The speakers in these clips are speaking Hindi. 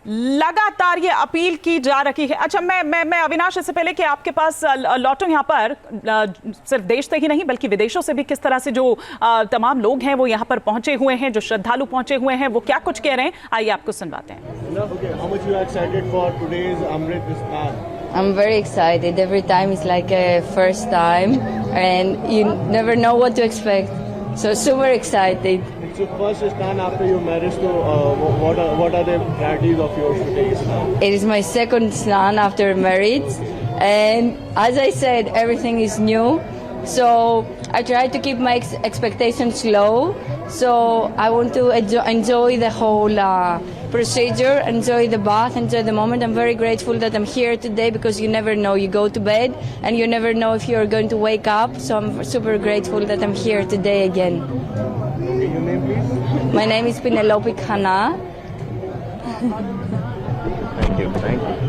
लगातार ये अपील की जा रही है। अच्छा, मैं अविनाश, इससे पहले कि आपके पास लौटूं, यहाँ पर सिर्फ देश से ही नहीं बल्कि विदेशों से भी किस तरह से जो तमाम लोग हैं वो यहाँ पर पहुंचे हुए हैं, जो श्रद्धालु पहुंचे हुए हैं, वो क्या कुछ कह रहे हैं, आइए आपको सुनवाते हैं। I'm very excited. Every time is like a first time, and you never know what to expect. So super excited. It's your first Snan after your marriage. So, what are the priorities of yours to take Snan? It is my second Snan after marriage, and as I said, everything is new. So I try to keep my expectations low. So I want to enjoy the whole procedure, enjoy the bath, enjoy the moment. I'm very grateful that I'm here today because you never know. You go to bed and you never know if you're going to wake up. So I'm super grateful that I'm here today again. Okay, your name please? My name is Penelope Khana. Thank you.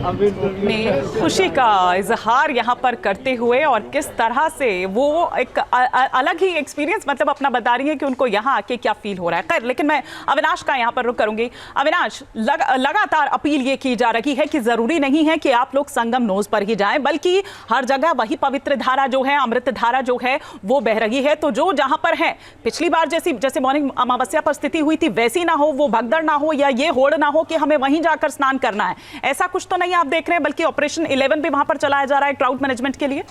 ने खुशी का इजहार यहाँ पर करते हुए और किस तरह से वो एक अलग ही एक्सपीरियंस मतलब अपना बता रही है कि उनको यहाँ आके क्या फील हो रहा है। खैर, लेकिन मैं अविनाश का यहाँ पर रुक करूंगी। अविनाश, लगातार अपील ये की जा रही है कि जरूरी नहीं है कि आप लोग संगम नोज पर ही जाएं, बल्कि हर जगह वही पवित्र धारा जो है, अमृत धारा जो है वो बह रही है। तो जो जहाँ पर है, पिछली बार जैसे मौनी अमावस्या पर स्थिति हुई थी वैसी ना हो, वो भगदड़ ना हो, या ये होड़ ना हो कि हमें वहीं जाकर स्नान करना है, ऐसा कुछ तो नहीं आप देख रहे हैं, बल्कि ऑपरेशन 11 भी वहां पर चलाया जा रहा है क्राउड मैनेजमेंट के लिए।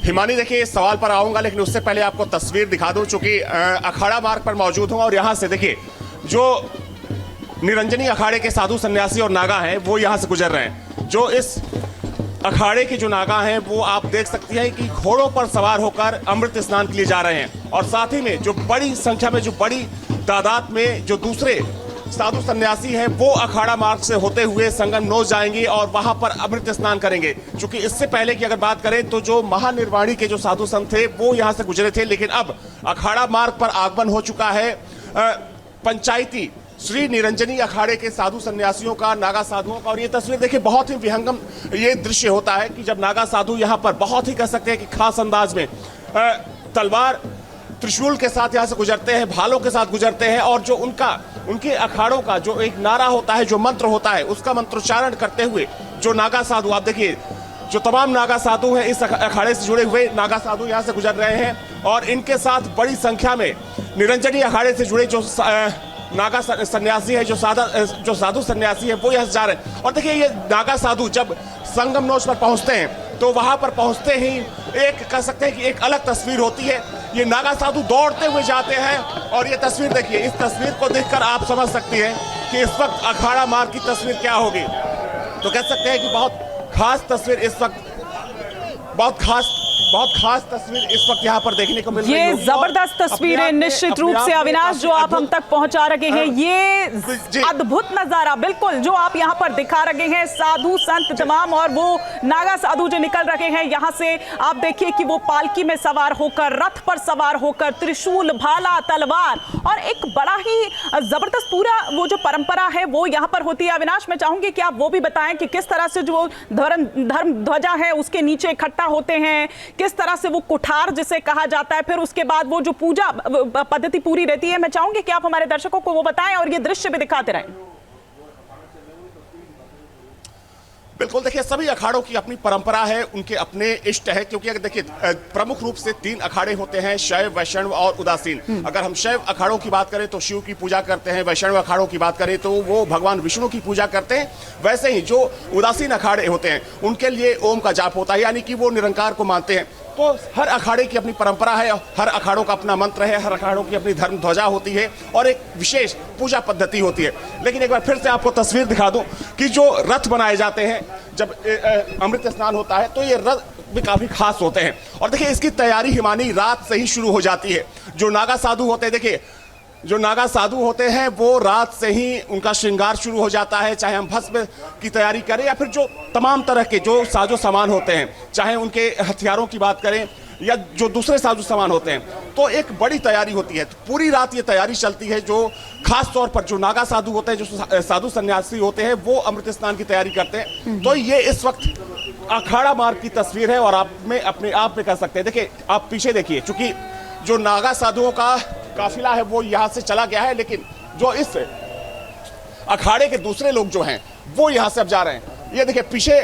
हिमानी, देखिए इस सवाल पर आऊंगा, लेकिन उससे पहले आपको तस्वीर दिखा दूं, चूंकि अखाड़ा मार्ग पर मौजूद हूं और यहां से देखिए जो निरंजनी अखाड़े के साधु सन्यासी और नागा हैं वो यहां से गुजर रहे हैं। जो इस अखाड़े के जो नागा हैं वो आप देख सकती हैं कि घोड़ों पर सवार होकर अमृत स्नान के लिए जा रहे हैं, और साथ ही में जो बड़ी संख्या में, जो बड़ी तादाद में जो दूसरे साधु सन्यासी हैं वो अखाड़ा मार्ग से होते हुए संगम नोज जाएंगे और वहां पर अमृत स्नान करेंगे। क्योंकि इससे पहले की अगर बात करें तो जो महानिर्वाणी के जो साधु संत थे वो यहां से गुजरे थे, लेकिन अब अखाड़ा मार्ग पर आगमन हो चुका है पंचायती श्री निरंजनी अखाड़े के साधु सन्यासियों का, नागा साधुओं का। और ये तस्वीर देखिए, बहुत ही विहंगम ये दृश्य होता है कि जब नागा साधु यहाँ पर बहुत ही कह सकते हैं कि खास अंदाज में तलवार त्रिशूल के साथ यहाँ से गुजरते हैं, भालों के साथ गुजरते हैं, और जो उनके अखाड़ों का जो एक नारा होता है, जो मंत्र होता है, उसका मंत्रोच्चारण करते हुए जो नागा साधु, आप देखिए जो तमाम नागा साधु हैं, इस अखाड़े से जुड़े हुए नागा साधु यहाँ से गुजर रहे हैं, और इनके साथ बड़ी संख्या में निरंजनी अखाड़े से जुड़े जो नागा सन्यासी है, जो साधु सन्यासी है वो यहाँ से जा रहे हैं। और देखिए ये नागा साधु जब संगम नोज पर पहुँचते हैं तो वहाँ पर पहुँचते ही एक कह सकते हैं कि एक अलग तस्वीर होती है। ये नागा साधु दौड़ते हुए जाते हैं, और ये तस्वीर देखिए, इस तस्वीर को देखकर आप समझ सकती हैं कि इस वक्त अखाड़ा मार्ग की तस्वीर क्या होगी। तो कह सकते हैं कि बहुत खास तस्वीर इस वक्त, बहुत खास तस्वीर इस वक्त यहाँ पर देखने को मिल रही है। ये जबरदस्त तस्वीरें निश्चित रूप से अविनाश जो आप हम तक पहुंचा रहे हैं, ये अद्भुत नजारा बिल्कुल जो आप यहाँ पर दिखा रहे हैं, साधु संत तमाम और वो नागा साधु जो निकल रहे हैं यहाँ से। आप देखिए कि वो पालकी में सवार होकर, रथ पर सवार होकर, त्रिशूल, भाला, तलवार, और एक बड़ा ही जबरदस्त पूरा वो जो परंपरा है वो यहाँ पर होती है। अविनाश, मैं चाहूंगी कि आप वो भी बताएं कि किस तरह से जो धर्म ध्वजा है उसके नीचे इकट्ठा होते हैं, किस तरह से वो कुठार जिसे कहा जाता है, फिर उसके बाद वो जो पूजा पद्धति पूरी रहती है। मैं चाहूंगी कि आप हमारे दर्शकों को वो बताएं और ये दृश्य भी दिखाते रहें। बिल्कुल, देखिए सभी अखाड़ों की अपनी परंपरा है, उनके अपने इष्ट है। क्योंकि अगर देखिए प्रमुख रूप से 3 अखाड़े होते हैं, शैव, वैष्णव और उदासीन। अगर हम शैव अखाड़ों की बात करें तो शिव की पूजा करते हैं, वैष्णव अखाड़ों की बात करें तो वो भगवान विष्णु की पूजा करते हैं। वैसे ही जो उदासीन अखाड़े होते हैं उनके लिए ओम का जाप होता है, यानी कि वो निरंकार को मानते हैं। तो हर अखाड़े की अपनी परंपरा है, हर अखाड़ों का अपना मंत्र है, हर अखाड़ों की अपनी धर्म ध्वजा होती है और एक विशेष पूजा पद्धति होती है। लेकिन एक बार फिर से आपको तस्वीर दिखा दूं कि जो रथ बनाए जाते हैं जब अमृत स्नान होता है तो ये रथ भी काफी खास होते हैं। और देखिए इसकी तैयारी हिमानी रात से ही शुरू हो जाती है। जो नागा साधु होते हैं, देखिए जो नागा साधु होते हैं वो रात से ही उनका श्रृंगार शुरू हो जाता है, चाहे हम भस्म की तैयारी करें या फिर जो तमाम तरह के जो साजो सामान होते हैं, चाहे उनके हथियारों की बात करें या जो दूसरे साजो सामान होते हैं, तो एक बड़ी तैयारी होती है। तो पूरी रात ये तैयारी चलती है। जो खास तौर पर जो नागा साधु होते हैं, जो साधु सन्यासी होते हैं, वो अमृत स्नान की तैयारी करते हैं। तो ये इस वक्त अखाड़ा मार्ग की तस्वीर है और आप में अपने आप में कह सकते हैं। देखिए आप पीछे देखिए, चूंकि जो नागा साधुओं का काफिला है वो यहाँ से चला गया है, लेकिन जो इस अखाड़े के दूसरे लोग जो हैं वो यहां से अब जा रहे हैं। ये देखिए पीछे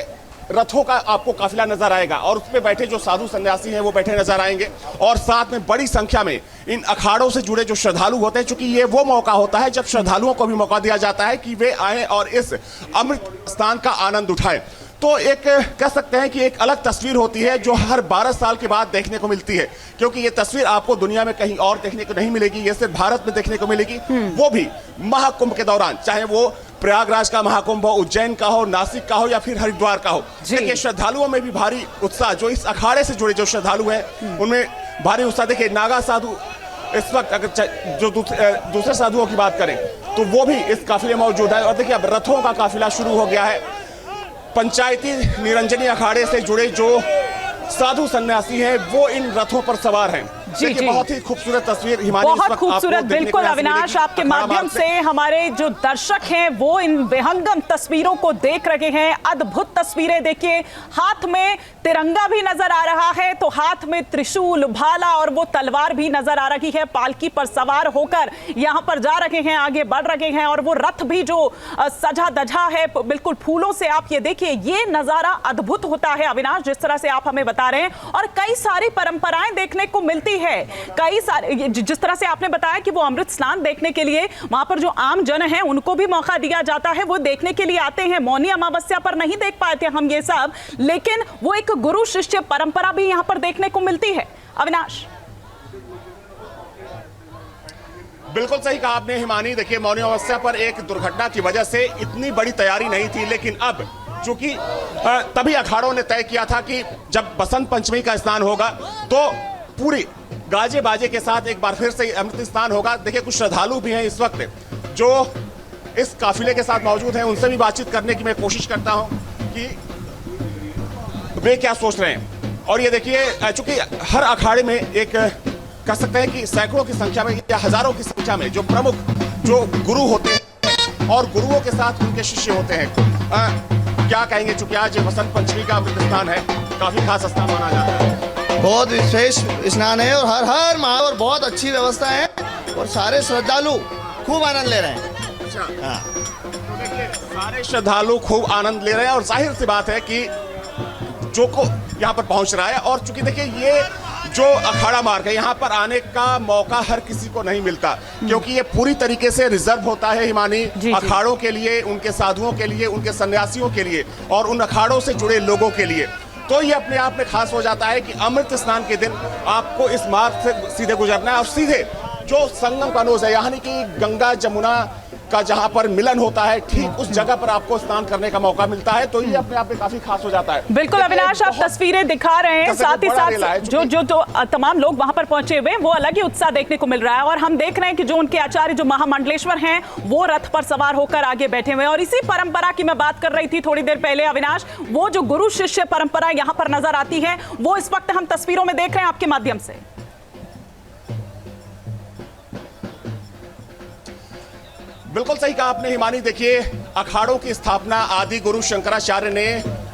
रथों का आपको काफिला नजर आएगा और उस पे बैठे जो साधु सन्यासी हैं वो बैठे नजर आएंगे और साथ में बड़ी संख्या में इन अखाड़ों से जुड़े जो श्रद्धालु होते हैं, चूंकि ये वो मौका होता है जब श्रद्धालुओं को भी मौका दिया जाता है कि वे आए और इस अमृत स्नान का आनंद उठाएं। तो एक कह सकते हैं कि एक अलग तस्वीर होती है जो हर 12 साल के बाद देखने को मिलती है, क्योंकि ये तस्वीर आपको दुनिया में कहीं और देखने को नहीं मिलेगी, ये सिर्फ भारत में देखने को मिलेगी, वो भी महाकुंभ के दौरान, चाहे वो प्रयागराज का महाकुंभ हो, उज्जैन का हो, नासिक का हो या फिर हरिद्वार का हो। देखिए श्रद्धालुओं में भी भारी उत्साह, जो इस अखाड़े से जुड़े जो श्रद्धालु हैं उनमें भारी उत्साह। देखिए नागा साधु इस वक्त अगर जो दूसरे साधुओं की बात करें तो वो भी इस काफिले में मौजूद है और देखिए अब रथों का काफिला शुरू हो गया है। पंचायती निरंजनी अखाड़े से जुड़े जो साधु सन्यासी हैं वो इन रथों पर सवार हैं। देखिए बहुत ही खूबसूरत तस्वीर हिमानी, बहुत खूबसूरत। बिल्कुल अविनाश, आपके माध्यम से हमारे जो दर्शक हैं वो इन विहंगम तस्वीरों को देख रहे हैं। अद्भुत तस्वीरें देखिए, हाथ में तिरंगा भी नजर आ रहा है तो हाथ में त्रिशूल, भाला और वो तलवार भी नजर आ रही है। पालकी पर सवार होकर यहां पर जा रहे हैं, आगे बढ़ रहे हैं और वो रथ भी जो सजा दजा है बिल्कुल फूलों से। आप ये देखिए, ये नजारा अद्भुत होता है अविनाश, जिस तरह से आप हमें बता रहे हैं। और कई सारी परंपराएं देखने को मिलती है, कई सारे, जिस तरह से आपने बताया कि वो अमृत स्नान देखने के लिए वहां पर जो आम जन है उनको भी मौका दिया जाता है, वो देखने के लिए आते हैं। मौनी अमावस्या पर नहीं देख पाए थे हम ये सब, लेकिन वो एक गुरु शिष्य परंपरा भी यहां पर देखने को मिलती है। अविनाश बिल्कुल सही कहा आपने हिमानी। देखिए मौनी अमावस्या पर एक दुर्घटना की वजह से इतनी बड़ी तैयारी नहीं थी, लेकिन अब चूंकि तभी अखाड़ों ने तय किया था कि जब बसंत पंचमी का स्नान होगा तो पूरी गाजे बाजे के साथ एक बार फिर से अमृत स्नान होगा। देखिए कुछ श्रद्धालु भी हैं इस वक्त जो इस काफिले के साथ मौजूद हैं, उनसे भी बातचीत करने की मैं कोशिश करता हूं कि वे क्या सोच रहे हैं। और ये देखिए चूंकि हर अखाड़े में एक कह सकते हैं कि सैकड़ों की संख्या में या हजारों की संख्या में जो प्रमुख जो गुरु होते हैं और गुरुओं के साथ उनके शिष्य होते हैं। क्या कहेंगे, चूंकि आज बसंत पंचमी का अमृत स्नान है, काफी खास स्नान माना जाता है, बहुत विशेष स्नान है और हर माह और बहुत अच्छी व्यवस्था है और सारे श्रद्धालु खूब आनंद ले रहे हैं। अच्छा हाँ। तो देखिए सारे श्रद्धालु खूब आनंद ले रहे हैं और जाहिर सी बात है कि जो को यहाँ पर पहुंच रहा है। और चूंकि देखिए ये जो अखाड़ा मार्ग है, यहाँ पर आने का मौका हर किसी को नहीं मिलता, क्योंकि ये पूरी तरीके से रिजर्व होता है हिमानी अखाड़ों के लिए, उनके साधुओं के लिए, उनके सन्यासियों के लिए और उन अखाड़ों से जुड़े लोगों के लिए। तो ये अपने आप में खास हो जाता है कि अमृत स्नान के दिन आपको इस मार्ग से सीधे गुजरना है और सीधे जो संगम का नोज है, यानी कि गंगा जमुना का जहां पर मिलन होता है, ठीक उस जगह पर आपको स्नान करने का मौका मिलता है। तो ये अपने आप में काफी खास हो जाता है। बिल्कुल अविनाश, आप तस्वीरें दिखा रहे हैं, साथ ही साथ जो तमाम लोग वहां पर पहुंचे हुए वो अलग ही उत्साह देखने को मिल रहा है। और हम देख रहे हैं कि जो उनके आचार्य जो महामंडलेश्वर हैं वो रथ पर सवार होकर आगे बैठे हुए हैं। और इसी परंपरा की मैं बात कर रही थी थोड़ी देर पहले अविनाश, वो जो गुरु शिष्य परंपरा यहां पर नजर आती है वो इस वक्त हम तस्वीरों में देख रहे हैं आपके माध्यम से। बिल्कुल सही कहा आपने हिमानी। देखिए अखाड़ों की स्थापना आदि गुरु शंकराचार्य ने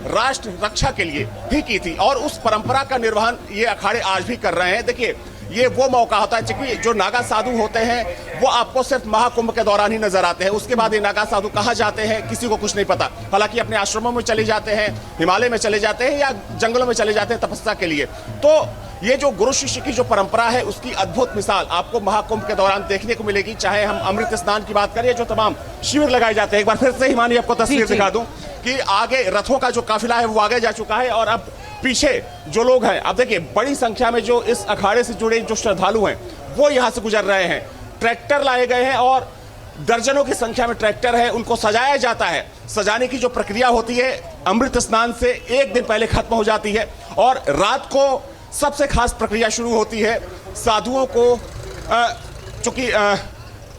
राष्ट्र रक्षा के लिए भी की थी और उस परंपरा का निर्वहन ये अखाड़े आज भी कर रहे हैं। देखिए ये वो मौका होता है, क्योंकि जो नागा साधु होते हैं वो आपको सिर्फ महाकुंभ के दौरान ही नजर आते हैं। उसके बाद ये नागा साधु कहाँ जाते हैं किसी को कुछ नहीं पता। हालांकि अपने आश्रमों में चले जाते हैं, हिमालय में चले जाते हैं या जंगलों में चले जाते हैं तपस्या के लिए। तो ये जो गुरु शिष्य की जो परंपरा है उसकी अद्भुत मिसाल आपको महाकुंभ के दौरान देखने को मिलेगी। चाहे हम अमृत स्नान की बात करें, जो तमाम शिविर लगाए जाते हैं। एक बार फिर से हिमानी आपको तस्वीर दिखा दूं कि आगे रथों का जो काफिला है वो आगे जा चुका है और अब पीछे जो लोग हैं, अब देखिए बड़ी संख्या में जो इस अखाड़े से जुड़े जो श्रद्धालु हैं वो यहाँ से गुजर रहे हैं। ट्रैक्टर लाए गए हैं और दर्जनों की संख्या में ट्रैक्टर है, उनको सजाया जाता है। सजाने की जो प्रक्रिया होती है अमृत स्नान से एक दिन पहले खत्म हो जाती है और रात को सबसे खास प्रक्रिया शुरू होती है। साधुओं को चूंकि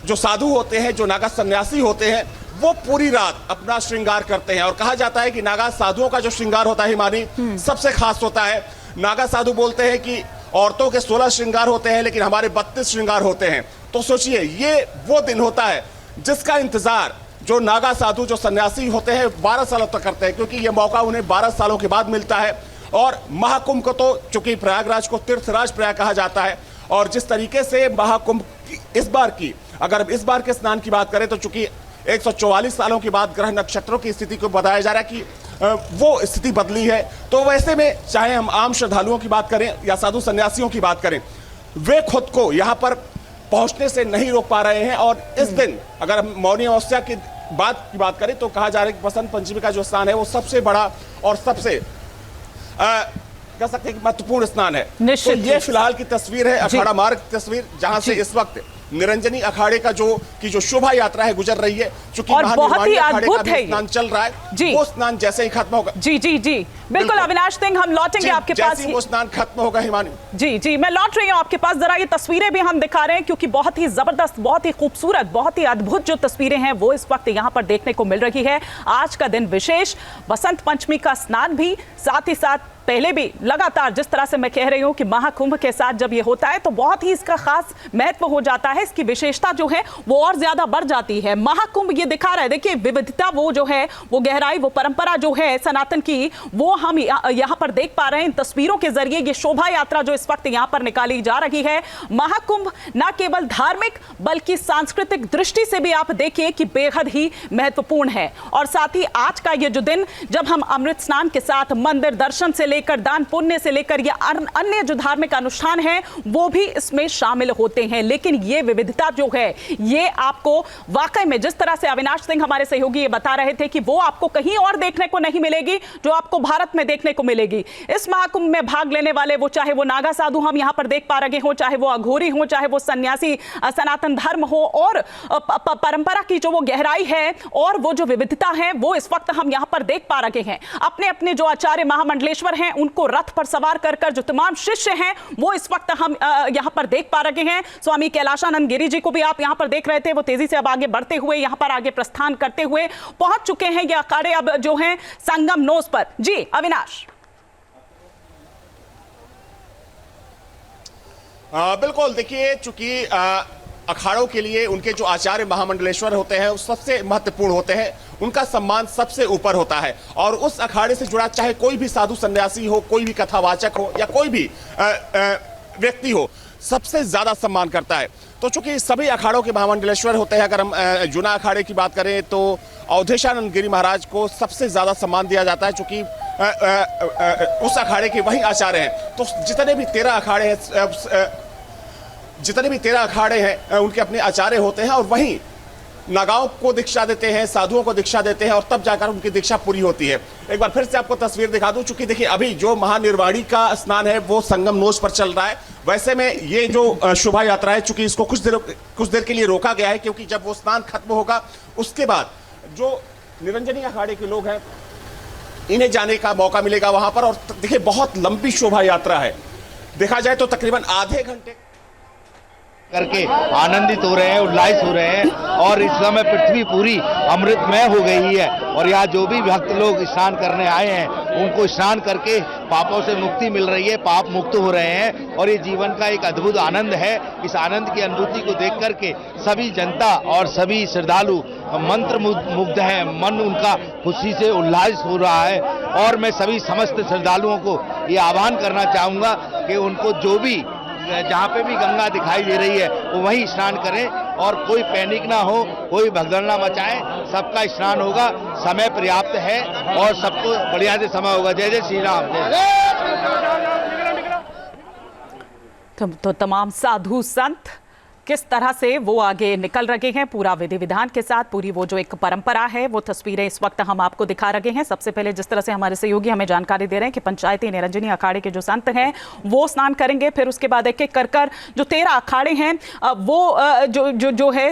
जो साधु होते हैं, जो नागा सन्यासी होते हैं, वो पूरी रात अपना श्रृंगार करते हैं और कहा जाता है कि नागा साधुओं का जो श्रृंगार होता है हिमानी सबसे खास होता है। नागा साधु बोलते हैं कि औरतों के 16 श्रृंगार होते हैं लेकिन हमारे 32 श्रृंगार होते हैं। तो सोचिए ये वो दिन होता है जिसका इंतजार जो नागा साधु जो सन्यासी होते हैं 12 सालों तक करते हैं, क्योंकि ये मौका उन्हें 12 सालों के बाद मिलता है। और महाकुंभ को तो चूंकि प्रयागराज को तीर्थराज प्रयाग कहा जाता है और जिस तरीके से महाकुंभ इस बार की अगर इस बार के स्नान की बात करें तो चूंकि 144 सालों के बाद ग्रह नक्षत्रों की स्थिति को बताया जा रहा है कि वो स्थिति बदली है, तो वैसे में चाहे हम आम श्रद्धालुओं की बात करें या साधु सन्यासियों की बात करें, वे खुद को यहाँ पर पहुंचने से नहीं रोक पा रहे हैं। और इस दिन अगर हम मौनी अमावस्या की बात करें तो कहा जा रहा है कि बसंत पंचमी का जो स्नान है वो सबसे बड़ा और सबसे कह सकते हैं कि महत्वपूर्ण स्नान है। तो ये फिलहाल की तस्वीर है, अखाड़ा मार्ग की तस्वीर, जहां से इस वक्त निरंजनी अखाड़े का जो शोभा यात्रा है गुजर रही है। चूंकि बहुत ही अद्भुत है स्नान चल रहा है, वो स्नान जैसे ही खत्म होगा। जी बिल्कुल अविनाश सिंह, हम लौटेंगे आपके पास। जैसे वो स्नान खत्म होगा हिमानी। जी मैं लौट रही हूँ आपके पास। जरा ये तस्वीरें भी हम दिखा रहे हैं क्योंकि बहुत ही जबरदस्त, बहुत ही खूबसूरत, बहुत ही अद्भुत जो तस्वीरें हैं वो इस वक्त यहाँ पर देखने को मिल रही है। आज का दिन विशेष, बसंत पंचमी का स्नान भी, साथ ही साथ पहले भी लगातार जिस तरह से मैं कह रही हूं कि महाकुंभ के साथ जब ये होता है तो बहुत ही इसका खास महत्व हो जाता है, इसकी विशेषता जो है वो और ज्यादा बढ़ जाती है। महाकुंभ ये दिखा रहा है, देखिए विविधता, वो जो है वो गहराई, वो परंपरा जो है सनातन की, वो हम यहाँ पर देख पा रहे हैं इन तस्वीरों के जरिए। ये शोभा यात्रा जो इस वक्त यहाँ पर निकाली जा रही है, महाकुंभ न केवल धार्मिक बल्कि सांस्कृतिक दृष्टि से भी आप देखिए कि बेहद ही महत्वपूर्ण है। और साथ ही आज का ये जो दिन, जब हम अमृत स्नान के साथ मंदिर दर्शन से लेकर दान पुण्य से लेकर या अन्य जो धार्मिक अनुष्ठान हैं वो भी इसमें शामिल होते हैं, लेकिन ये विविधता जो है ये आपको वाकई में, जिस तरह से अविनाश सिंह हमारे सहयोगी ये बता रहे थे कि वो आपको कहीं और देखने को नहीं मिलेगी जो आपको भारत में देखने को मिलेगी। इस महाकुंभ में भाग लेने वाले, वो चाहे वो नागा साधु हम यहां पर देख पा रहे हो, चाहे वो अघोरी हो, चाहे वो सन्यासी सनातन धर्म हो, और परंपरा की जो वो गहराई है और वो जो विविधता है वो इस वक्त हम यहां पर देख पा रहे हैं। अपने अपने जो आचार्य महामंडलेश्वर हैं उनको रथ पर सवार कर जो तमाम शिष्य हैं वो इस वक्त हम यहां पर देख पा रहे हैं। स्वामी कैलाशानंद गिरी जी को भी आप यहां पर देख रहे थे, वो तेजी से अब आगे बढ़ते हुए यहां पर आगे प्रस्थान करते हुए पहुंच चुके हैं। ये अखाड़े अब जो हैं संगम नोस पर। जी अविनाश। बिल्कुल, देखिए चूंकि अखाड़ों के लिए उनके जो आचार्य महामंडलेश्वर होते हैं वो सबसे महत्वपूर्ण होते हैं, उनका सम्मान सबसे ऊपर होता है। और उस अखाड़े से जुड़ा चाहे कोई भी साधु सन्यासी हो, कोई भी कथावाचक हो या कोई भी व्यक्ति हो, सबसे ज्यादा सम्मान करता है। तो चूंकि सभी अखाड़ों के महामंडलेश्वर होते हैं, अगर हम जुना अखाड़े की बात करें तो अवधेशानंद गिरी महाराज को सबसे ज्यादा सम्मान दिया जाता है, चूंकि उस अखाड़े के वही आचार्य हैं। तो जितने भी 13 अखाड़े हैं उनके अपने आचार्य होते हैं और वहीं नागाओं को दीक्षा देते हैं, साधुओं को दीक्षा देते हैं और तब जाकर उनकी दीक्षा पूरी होती है। एक बार फिर से आपको तस्वीर दिखा दूं, चूंकि देखिए अभी जो महानिर्वाणी का स्नान है वो संगम नोस पर चल रहा है। वैसे में ये जो शोभा यात्रा है, चूंकि इसको कुछ देर के लिए रोका गया है क्योंकि जब वो स्नान खत्म होगा उसके बाद जो निरंजनी अखाड़े के लोग हैं इन्हें जाने का मौका मिलेगा वहां पर। और देखिए बहुत लंबी शोभा यात्रा है, देखा जाए तो तकरीबन आधे घंटे करके आनंदित हो रहे हैं, उल्लासित हो रहे हैं। और इस समय पृथ्वी पूरी अमृतमय हो गई है और यहाँ जो भी भक्त लोग स्नान करने आए हैं उनको स्नान करके पापों से मुक्ति मिल रही है, पाप मुक्त हो रहे हैं और ये जीवन का एक अद्भुत आनंद है। इस आनंद की अनुभूति को देख करके सभी जनता और सभी श्रद्धालु मंत्र मुग्ध हैं, मन उनका खुशी से उल्लासित हो रहा है। और मैं सभी समस्त श्रद्धालुओं को ये आह्वान करना चाहूँगा कि उनको जो भी जहाँ पे भी गंगा दिखाई दे रही है वो वहीं स्नान करें और कोई पैनिक ना हो, कोई भगदड़ ना मचाएं, सबका स्नान होगा, समय पर्याप्त है और सबको बढ़िया से समय होगा। जय जय श्री राम। तो तमाम साधु संत किस तरह से वो आगे निकल रहे हैं पूरा विधि विधान के साथ, पूरी वो जो एक परंपरा है वो तस्वीरें इस वक्त हम आपको दिखा रहे हैं। सबसे पहले जिस तरह से हमारे सहयोगी हमें जानकारी दे रहे हैं कि पंचायती निरंजनी अखाड़े के जो संत हैं वो स्नान करेंगे, फिर उसके बाद एक एक कर जो 13 अखाड़े हैं वो जो है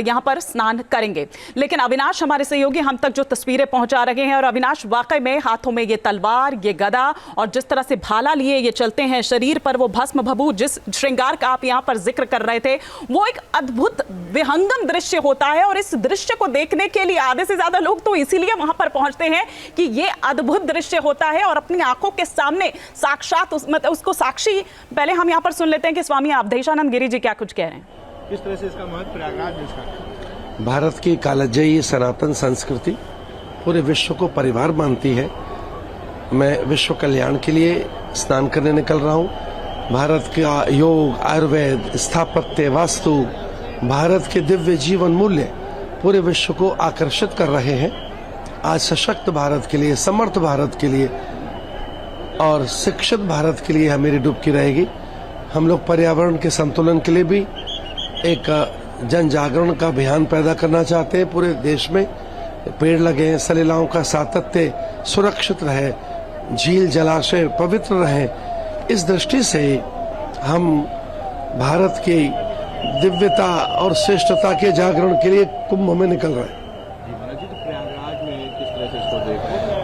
यहाँ पर स्नान करेंगे। लेकिन अविनाश हमारे सहयोगी हम तक जो तस्वीरें पहुंचा रहे हैं, और अविनाश वाकई में हाथों में ये तलवार, ये गदा और जिस तरह से भाला लिए ये चलते हैं, शरीर पर वो भस्म भभू जिस श्रृंगार का आप यहाँ पर जिक्र कर रहे थे, वो एक अद्भुत विहंगम दृश्य होता है। और इस दृश्य को देखने के लिए आधे से ज्यादा लोग तो इसीलिए वहां पर पहुंचते हैं कि ये अद्भुत दृश्य होता है और अपनी आंखों के सामने साक्षात उसको साक्षी। पहले हम यहां पर सुन लेते हैं कि स्वामी अवधेशानंद गिरी जी क्या कुछ कह रहे हैं। किस तरह से इसका महत्व प्रयागराज में इसका भारत की कालजयी सनातन संस्कृति पूरे विश्व को परिवार मानती है। मैं विश्व कल्याण के लिए स्नान करने निकल रहा हूँ। भारत का योग, आयुर्वेद, स्थापत्य, वास्तु भारत के दिव्य जीवन मूल्य पूरे विश्व को आकर्षित कर रहे हैं। आज सशक्त भारत के लिए, समर्थ भारत के लिए और शिक्षित भारत के लिए मेरी डुबकी रहेगी। हम लोग पर्यावरण के संतुलन के लिए भी एक जन जागरण का अभियान पैदा करना चाहते हैं। पूरे देश में पेड़ लगे, सलीलाओं का सातत्य सुरक्षित रहे, झील जलाशय पवित्र रहे। इस दृष्टि से हम भारत की दिव्यता और श्रेष्ठता के जागरण के लिए कुंभ में निकल रहे हैं।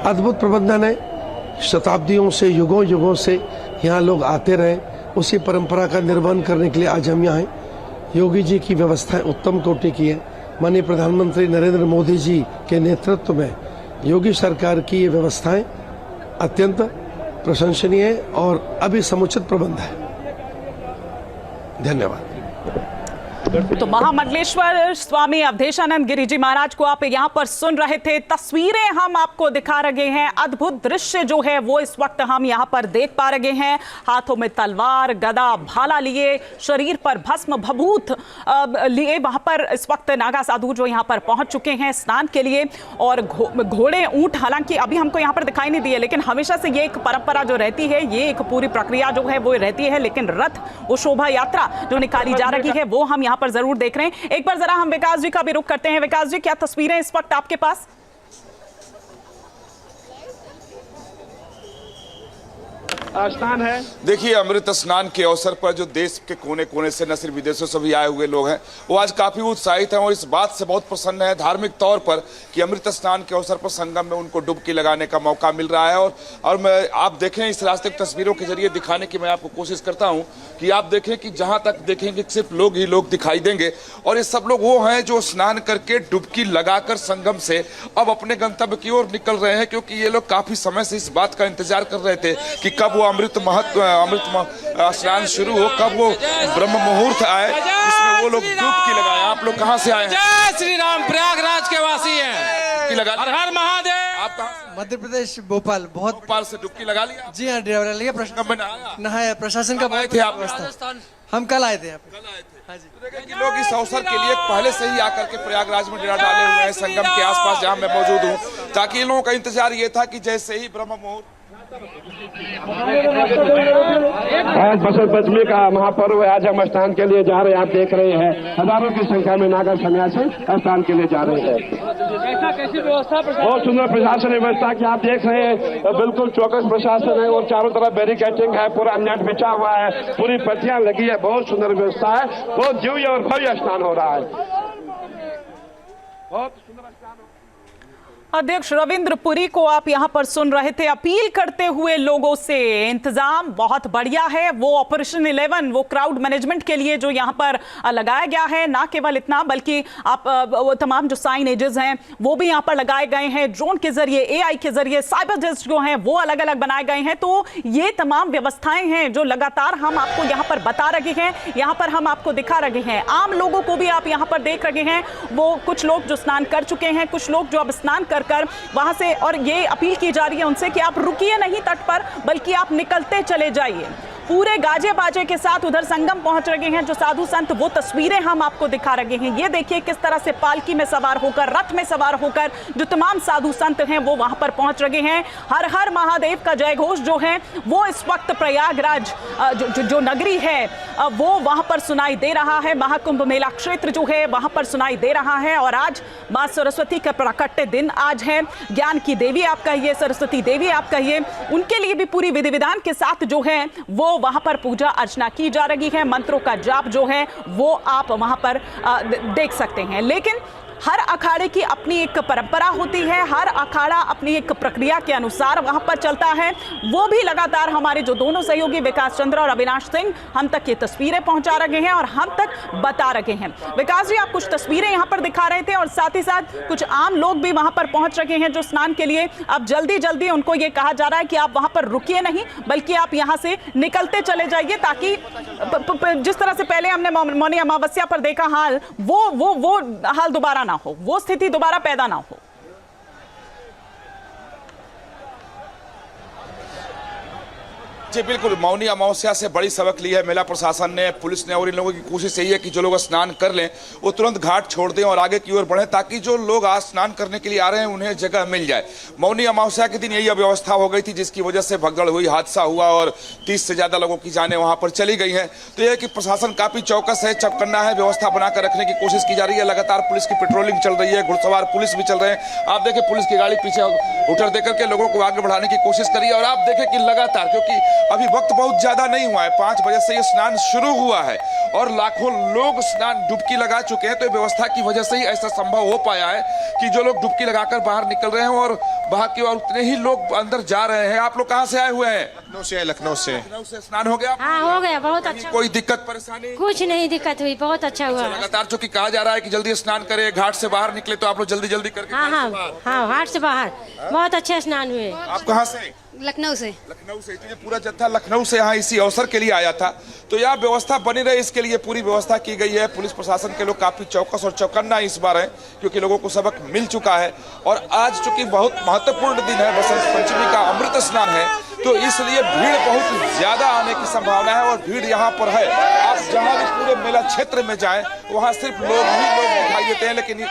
अद्भुत प्रबंधन है। शताब्दियों से, युगों युगों से यहाँ लोग आते रहे, उसी परंपरा का निर्वहन करने के लिए आज हम यहाँ हैं। योगी जी की व्यवस्थाएं उत्तम कोटि की है। माननीय प्रधानमंत्री नरेंद्र मोदी जी के नेतृत्व में योगी सरकार की ये व्यवस्थाएं अत्यंत प्रशंसनीय है और अभी समुचित प्रबंध है। धन्यवाद। तो महामंडलेश्वर स्वामी अवधेशानंद गिरी जी महाराज को आप यहाँ पर सुन रहे थे। तस्वीरें हम आपको दिखा रहे हैं। अद्भुत दृश्य जो है वो इस वक्त हम यहाँ पर देख पा रहे हैं। हाथों में तलवार, गदा, भाला लिए, शरीर पर भस्म भभूत लिए वहां पर इस वक्त नागा साधु जो यहाँ पर पहुंच चुके हैं स्नान के लिए। और घोड़े, ऊंट हालांकि अभी हमको यहाँ पर दिखाई नहीं दिए, लेकिन हमेशा से ये एक परंपरा जो रहती है, ये एक पूरी प्रक्रिया जो है वो रहती है। लेकिन रथ, वो शोभा यात्रा जो निकाली जा रही है वो हम यहाँ पर जरूर देख रहे हैं। एक बार जरा हम विकास जी का भी रुख करते हैं। विकास जी, क्या तस्वीरें इस वक्त आपके पास? स्नान है। देखिए, अमृत स्नान के अवसर पर जो देश के कोने कोने से, न सिर्फ विदेशों से भी आए हुए लोग हैं, वो आज काफी उत्साहित हैं और इस बात से बहुत प्रसन्न है धार्मिक तौर पर कि अमृत स्नान के अवसर पर संगम में उनको डुबकी लगाने का मौका मिल रहा है। और मैं, आप देखें, इस रास्ते की तस्वीरों के जरिए दिखाने की मैं आपको कोशिश करता हूँ कि आप देखें कि जहां तक देखेंगे सिर्फ लोग ही लोग दिखाई देंगे। और ये सब लोग वो हैं जो स्नान करके डुबकी लगाकर संगम से अब अपने गंतव्य की ओर निकल रहे हैं, क्योंकि ये लोग काफी समय से इस बात का इंतजार कर रहे थे कि कब वो अमृत स्नान शुरू हो, कब वो ब्रह्म मुहूर्त आए जिसमें वो लोग डुबकी लगाए। आप लोग कहाँ से आए हैं? जय श्री राम, प्रयागराज के वासी हैं। लगा, हर हर महादेव। आप कहाँ? मध्य प्रदेश, भोपाल। बहुत भोपाल से डुबकी लगा लिया? जी हाँ, ड्राइवर लिया। नहाया, प्रशासन का आए थे आप? हम कल आए थे यहाँ पे। कल आए थे। हाँ जी। तो देखिए कि लोग इस अवसर के लिए पहले से ही आकर के प्रयागराज में डेरा डाले हुए हैं, संगम के आसपास जहाँ मैं मौजूद हूँ, ताकि इन लोगों का इंतजार ये था कि जैसे ही ब्रह्म मुहूर्त आज बसंत पंचमी का महापर्व है। आज हम स्नान के लिए जा रहे हैं। आप देख रहे हैं हजारों की संख्या में नागा सन्यासी स्नान के लिए जा रहे हैं। कैसी व्यवस्था? बहुत सुंदर प्रशासन व्यवस्था की आप देख रहे हैं। बिल्कुल चौकस प्रशासन है और चारों तरफ बैरिकेडिंग है, पूरा नेट बिछा हुआ है, पूरी पत्तियां लगी है। बहुत सुंदर व्यवस्था है। बहुत दिव्य और भव्य स्नान हो रहा है। बहुत सुंदर स्नान। अध्यक्ष रविंद्र पुरी को आप यहां पर सुन रहे थे, अपील करते हुए लोगों से। इंतजाम बहुत बढ़िया है। वो ऑपरेशन 11, वो क्राउड मैनेजमेंट के लिए जो यहां पर लगाया गया है, ना केवल इतना बल्कि आप वो तमाम जो साइन एजेस हैं वो भी यहां पर लगाए गए हैं। ड्रोन के जरिए, एआई के जरिए, साइबर डेस्क जो हैं वो अलग अलग बनाए गए हैं। तो ये तमाम व्यवस्थाएं हैं जो लगातार हम आपको यहां पर बता रहे हैं, यहां पर हम आपको दिखा रहे हैं। आम लोगों को भी आप यहां पर देख रहे हैं। वो कुछ लोग जो स्नान कर चुके हैं, कुछ लोग जो अब स्नान कर वहां से, और ये अपील की जा रही है उनसे कि आप रुकिए नहीं तट पर, बल्कि आप निकलते चले जाइए। पूरे गाजे बाजे के साथ उधर संगम पहुंच रहे हैं जो साधु संत। वो तस्वीरें हम आपको दिखा रहे हैं। ये देखिए किस तरह से पालकी में सवार होकर, रथ में सवार होकर जो तमाम साधु संत हैं वो वहां पर पहुंच रहे हैं। हर हर महादेव का जय घोष जो है वो इस वक्त प्रयागराज जो नगरी है वो वहां पर सुनाई दे रहा है। महाकुंभ मेला क्षेत्र जो है वहां पर सुनाई दे रहा है। और आज मां सरस्वती का प्राकट्य दिन आज है। ज्ञान की देवी आप कहिए, सरस्वती देवी आप कहिए, उनके लिए भी पूरी विधि विधान के साथ जो है वो वहां पर पूजा अर्चना की जा रही है। मंत्रों का जाप जो है वो आप वहां पर देख सकते हैं। लेकिन हर अखाड़े की अपनी एक परंपरा होती है, हर अखाड़ा अपनी एक प्रक्रिया के अनुसार वहां पर चलता है। वो भी लगातार हमारे जो दोनों सहयोगी विकास चंद्र और अविनाश सिंह हम तक ये तस्वीरें पहुंचा रहे हैं और हम तक बता रहे हैं। विकास जी, आप कुछ तस्वीरें यहां पर दिखा रहे थे और साथ ही साथ कुछ आम लोग भी वहां पर पहुंच रहे हैं जो स्नान के लिए। अब जल्दी जल्दी उनको ये कहा जा रहा है कि आप वहां पर रुकिए नहीं, बल्कि आप यहां से निकलते चले जाइए, ताकि जिस तरह से पहले हमने मौनी अमावस्या पर देखा हाल, वो हाल दोबारा ना हो, वो स्थिति दोबारा पैदा ना हो। जी बिल्कुल, मौनी अमावस्या से बड़ी सबक ली है मेला प्रशासन ने, पुलिस ने, और इन लोगों की कोशिश यही है कि जो लोग स्नान कर लें वो तुरंत घाट छोड़ दें और आगे की ओर बढ़ें, ताकि जो लोग आज स्नान करने के लिए आ रहे हैं उन्हें जगह मिल जाए। मौनी अमावस्या के दिन यही अव्यवस्था हो गई थी, जिसकी वजह से भगदड़ हुई, हादसा हुआ और 30 से ज्यादा लोगों की जानें वहां पर चली गई हैं। तो यह कि प्रशासन काफी चौकस है, चौकन्ना है, व्यवस्था बनाकर रखने की कोशिश की जा रही है। लगातार पुलिस की पेट्रोलिंग चल रही है, घुड़सवार पुलिस भी चल रहे हैं। आप देखें पुलिस की गाड़ी पीछे उतर देकर के लोगों को आगे बढ़ाने की कोशिश करी है, और आप देखें कि लगातार, क्योंकि अभी वक्त बहुत ज्यादा नहीं हुआ है, 5 बजे से ये स्नान शुरू हुआ है और लाखों लोग स्नान डुबकी लगा चुके हैं। तो व्यवस्था की वजह से ही ऐसा संभव हो पाया है कि जो लोग डुबकी लगाकर बाहर निकल रहे हैं और बाहर की ओर उतने ही लोग अंदर जा रहे हैं। आप लोग कहां से आए हुए हैं? लखनऊ से। लखनऊ से स्नान हो गया? हाँ हो गया, बहुत अच्छा। कोई दिक्कत परेशानी? कुछ नहीं दिक्कत हुई, बहुत अच्छा हुआ। लगातार चूंकि कहा जा रहा है कि जल्दी स्नान करें, घाट से बाहर निकले, तो आप लोग जल्दी जल्दी करके हाँ हाँ हाँ, घाट से बाहर बहुत अच्छे स्नान हुए। आप कहाँ से? लखनऊ से। लखनऊ से। तो ये पूरा जत्था लखनऊ से यहाँ इसी अवसर के लिए आया था। तो यह व्यवस्था बनी रहे, इसके लिए पूरी व्यवस्था की गई है। पुलिस प्रशासन के लोग काफी चौकस और चौकन्ना इस बार है, क्योंकि लोगों को सबक मिल चुका है। और आज चूंकि बहुत महत्वपूर्ण दिन है, बसंत पंचमी का अमृत स्नान है, तो इसलिए भीड़ बहुत ज्यादा आने की संभावना है और भीड़ यहाँ पर है। आप जहाँ भी पूरे मेला क्षेत्र में जाएं, वहाँ सिर्फ लोग ही लोग दिखाई देते हैं। लेकिन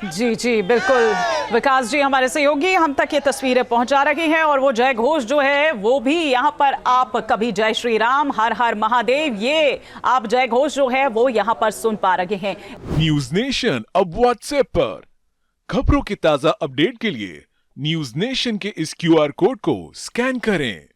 जी जी बिल्कुल, विकास जी हमारे सहयोगी हम तक ये तस्वीरें पहुंचा रहे हैं, और वो जय घोष जो है वो भी यहाँ पर आप कभी जय श्री राम, हर हर महादेव, ये आप जय घोष जो है वो यहाँ पर सुन पा रहे हैं। न्यूज नेशन अब व्हाट्सएप पर खबरों के ताजा अपडेट के लिए न्यूज नेशन के इस QR कोड को स्कैन करें।